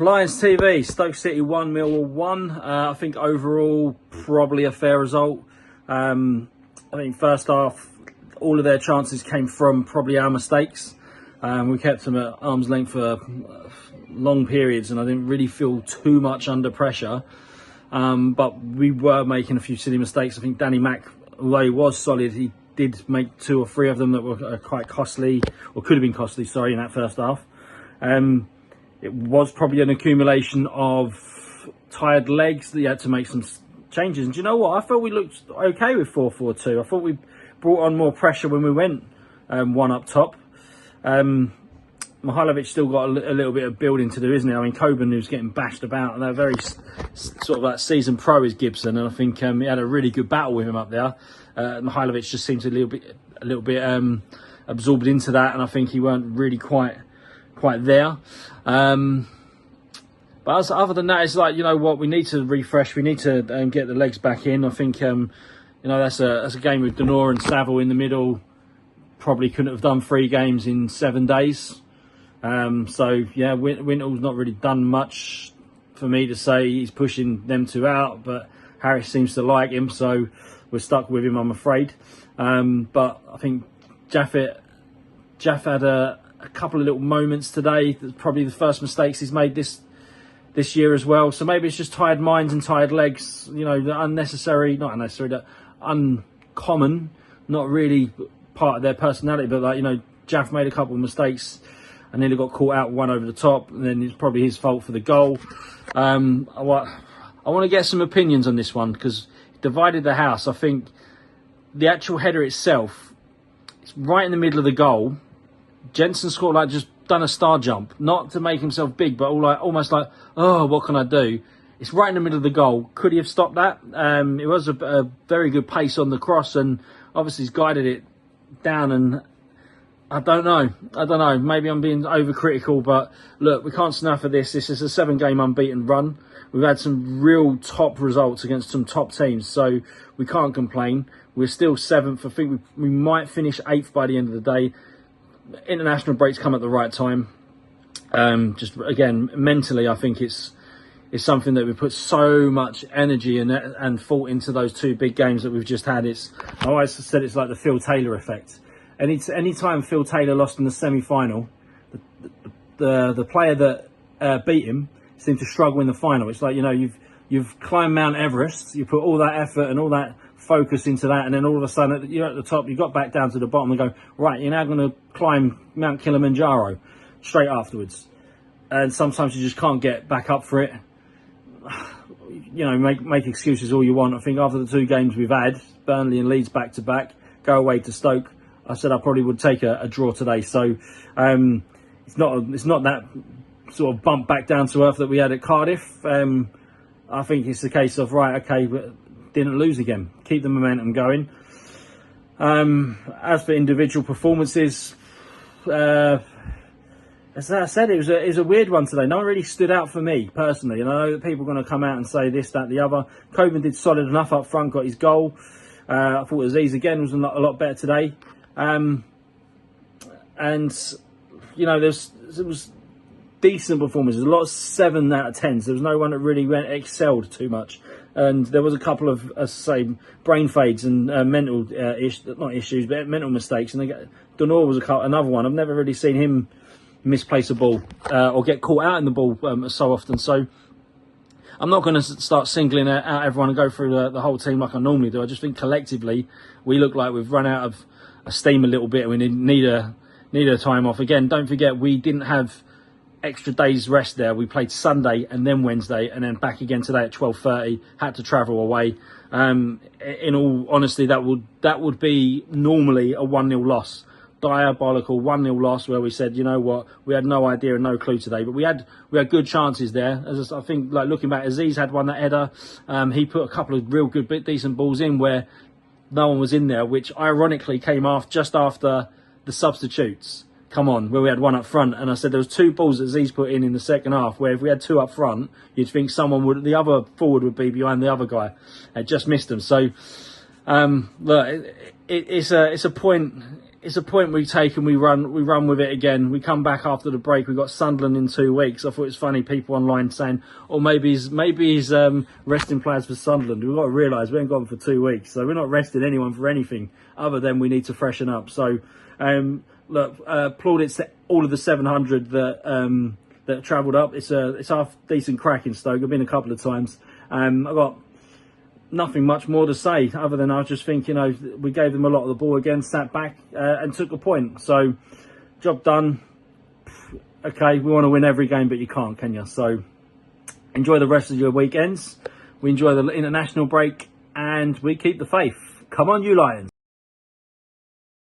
Lions TV, Stoke City 1, Millwall 1. I think overall, probably a fair result. I think first half, all of their chances came from probably our mistakes. We kept them at arm's length for long periods, and I didn't really feel too much under pressure. But we were making a few silly mistakes. I think Danny Mack, although he was solid, he did make 2 or 3 of them that were quite costly, or could have been costly, sorry, in that first half. It was probably an accumulation of tired legs that you had to make some changes. And do you know what? I thought we looked okay with 4-4-2. I thought we brought on more pressure when we went one up top. Mihailovic still got a little bit of building to do, isn't he? I mean, Coburn, who's getting bashed about, and they're very sort of like seasoned pro is Gibson, and I think he had a really good battle with him up there. Mihailovic just seems a little bit absorbed into that, and I think he weren't really quite there. But other than that, it's like, you know what, we need to refresh, we need to get the legs back in. I think you know, that's a game with Denor and Saville in the middle. Probably couldn't have done 3 games in 7 days. So yeah, Wintl's not really done much for me to say he's pushing them 2 out, but Harris seems to like him, so we're stuck with him, I'm afraid. But I think Jaff had a couple of little moments today. Probably the first mistakes he's made this year as well. So maybe it's just tired minds and tired legs. You know, not unnecessary, that uncommon, not really part of their personality. But like, you know, Jaff made a couple of mistakes and nearly got caught out one over the top, and then it's probably his fault for the goal. I want to get some opinions on this one because it divided the house. I think the actual header itself, it's right in the middle of the goal. Jensen scored like just done a star jump, not to make himself big, but almost like, oh, what can I do? It's right in the middle of the goal. Could he have stopped that? It was a very good pace on the cross, and obviously he's guided it down, and I don't know. Maybe I'm being overcritical, but look, we can't snuff at this. This is a 7-game unbeaten run. We've had some real top results against some top teams, so we can't complain. We're still 7th. I think we might finish 8th by the end of the day. International breaks come at the right time. Just again, mentally, I think it's something that we put so much energy and thought into those 2 big games that we've just had. I always said it's like the Phil Taylor effect. Any time Phil Taylor lost in the semi-final, the player that beat him seemed to struggle in the final. It's like, you know, you've climbed Mount Everest, you put all that effort and all that focus into that, and then all of a sudden you're at the top, you got back down to the bottom and go, right, you're now going to climb Mount Kilimanjaro straight afterwards. And sometimes you just can't get back up for it. You know, make excuses all you want. I think after the 2 games we've had, Burnley and Leeds back to back, go away to Stoke, I said I probably would take a draw today. So it's not that sort of bump back down to earth that we had at Cardiff. I think it's the case of, right, okay, but didn't lose again. Keep the momentum going. As for individual performances, as I said, it was a weird one today. No one really stood out for me personally, and I know that people are going to come out and say this, that, the other. Coburn did solid enough up front, got his goal. I thought Aziz again was a lot better today. And you know, there was decent performances. A lot of 7 out of 10s. There was no one that really excelled too much. And there was a couple of, as I say, brain fades and mental not issues, but mental mistakes. And Denor was another one. I've never really seen him misplace a ball or get caught out in the ball so often. So I'm not going to start singling out everyone and go through the whole team like I normally do. I just think collectively we look like we've run out of steam a little bit. We need a time off. Again, don't forget we didn't have extra days rest there. We played Sunday and then Wednesday and then back again today at 12:30. Had to travel away. In all honesty, that would be normally a 1-0 loss. Diabolical 1-0 loss where we said, you know what, we had no idea and no clue today, but we had good chances there. As I think, like looking back, Aziz had one, that header. He put a couple of real good, decent balls in where no one was in there, which ironically came just after the substitutes. Come on, where we had one up front, and I said there was 2 balls that Aziz put in the second half. Where if we had 2 up front, you'd think the other forward would be behind the other guy. It just missed them. So look, it's a point it's a point we take and we run with it again. We come back after the break. We got Sunderland in 2 weeks. I thought it was funny, people online saying, "Oh, maybe he's resting players for Sunderland." We've got to realise we ain't got them for 2 weeks, so we're not resting anyone for anything other than we need to freshen up. So, look, plaudits to all of the 700 that travelled up. It's half decent crack in Stoke. I've been a couple of times. I've got nothing much more to say other than I just think, we gave them a lot of the ball again, sat back and took a point. So, job done. Okay, we want to win every game, but you can't, can you? So, enjoy the rest of your weekends. We enjoy the international break and we keep the faith. Come on, you Lions.